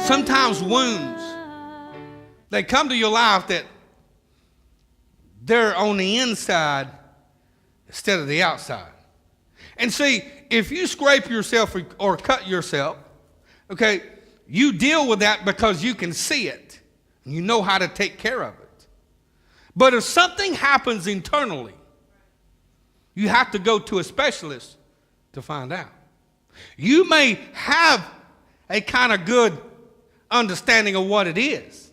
Sometimes wounds, they come to your life that they're on the inside instead of the outside. And see, if you scrape yourself or cut yourself, okay, you deal with that because you can see it. You know how to take care of it. But if something happens internally, you have to go to a specialist to find out. You may have a kind of good understanding of what it is,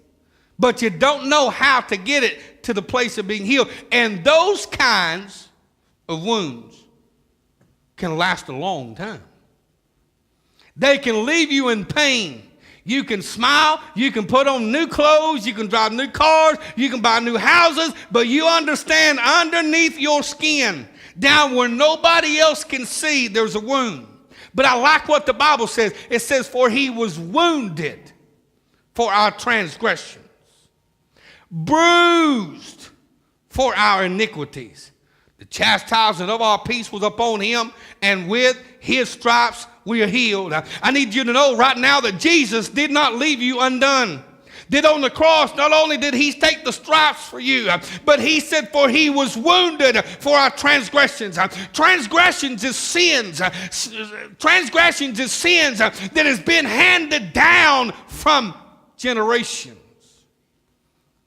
but you don't know how to get it to the place of being healed. And those kinds of wounds can last a long time. They can leave you in pain. You can smile, you can put on new clothes, you can drive new cars, you can buy new houses, but you understand underneath your skin, down where nobody else can see, there's a wound. But I like what the Bible says. It says, for he was wounded for our transgressions, bruised for our iniquities. The chastisement of our peace was upon him, and with his stripes we are healed. I need you to know right now that Jesus did not leave you undone. That on the cross, not only did he take the stripes for you, but he said, for he was wounded for our transgressions. Transgressions is sins. Transgressions is sins that has been handed down from generations.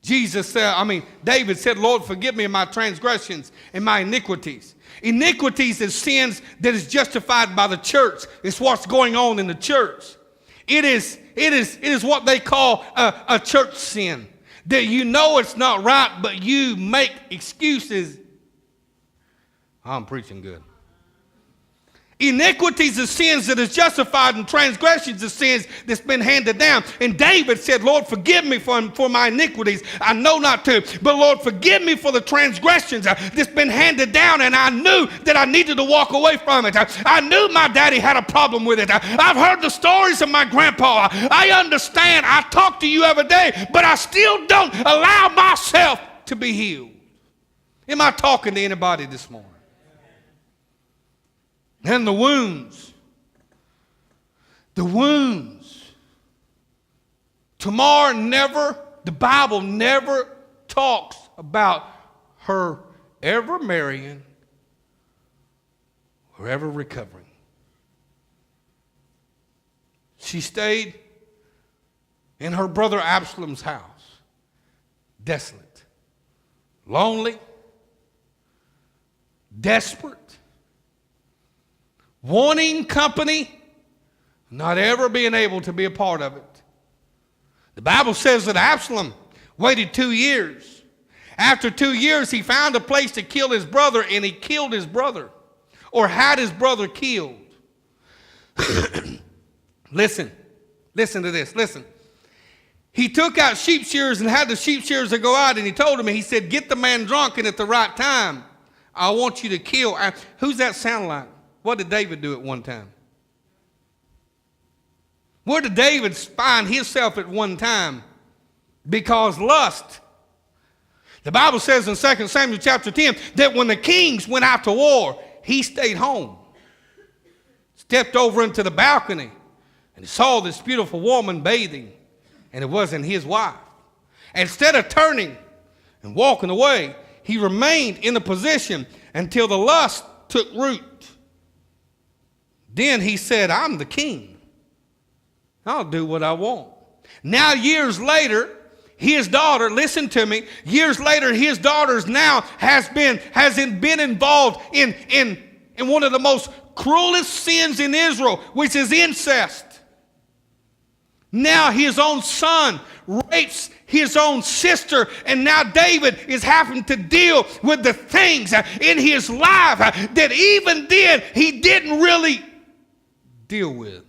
David said, Lord, forgive me of my transgressions and my iniquities. Iniquities is sins that is justified by the church. It's what's going on in the church. It is what they call a church sin. That you know it's not right, but you make excuses. I'm preaching good. Iniquities are sins that is justified, and transgressions are sins that's been handed down. And David said, Lord, forgive me for my iniquities. I know not to. But Lord, forgive me for the transgressions that's been handed down. And I knew that I needed to walk away from it. I knew my daddy had a problem with it. I've heard the stories of my grandpa. I understand. I talk to you every day, but I still don't allow myself to be healed. Am I talking to anybody this morning? And the wounds. The Bible never talks about her ever marrying or ever recovering. She stayed in her brother Absalom's house, desolate, lonely, desperate, wanting company, not ever being able to be a part of it. The Bible says that Absalom waited 2 years. After 2 years, he found a place to kill his brother, and he killed his brother, or had his brother killed. Listen to this, listen. He took out sheep shearers and had the sheep shearers to go out, and he told him, he said, get the man drunk, and at the right time, I want you to kill. Who's that sound like? What did David do at one time? Where did David find himself at one time? Because lust. The Bible says in 2 Samuel chapter 10 that when the kings went out to war, he stayed home. Stepped over into the balcony and he saw this beautiful woman bathing, and it wasn't his wife. Instead of turning and walking away, he remained in the position until the lust took root. Then he said, I'm the king. I'll do what I want. Now years later, his daughter, listen to me, years later his daughter's now has been involved in one of the most cruelest sins in Israel, which is incest. Now his own son rapes his own sister, and now David is having to deal with the things in his life that even then he didn't really deal with.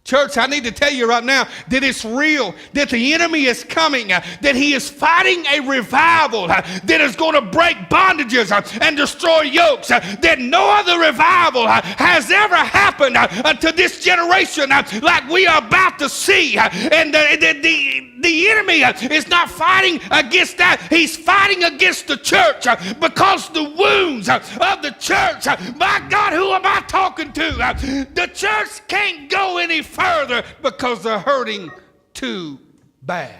Church, I need to tell you right now that it's real, that the enemy is coming, that he is fighting a revival that is going to break bondages and destroy yokes, that no other revival has ever happened to this generation like we are about to see. And the enemy is not fighting against that. He's fighting against the church because the wounds of the church, my God, who am I talking to? The church can't go any further further because they're hurting too bad.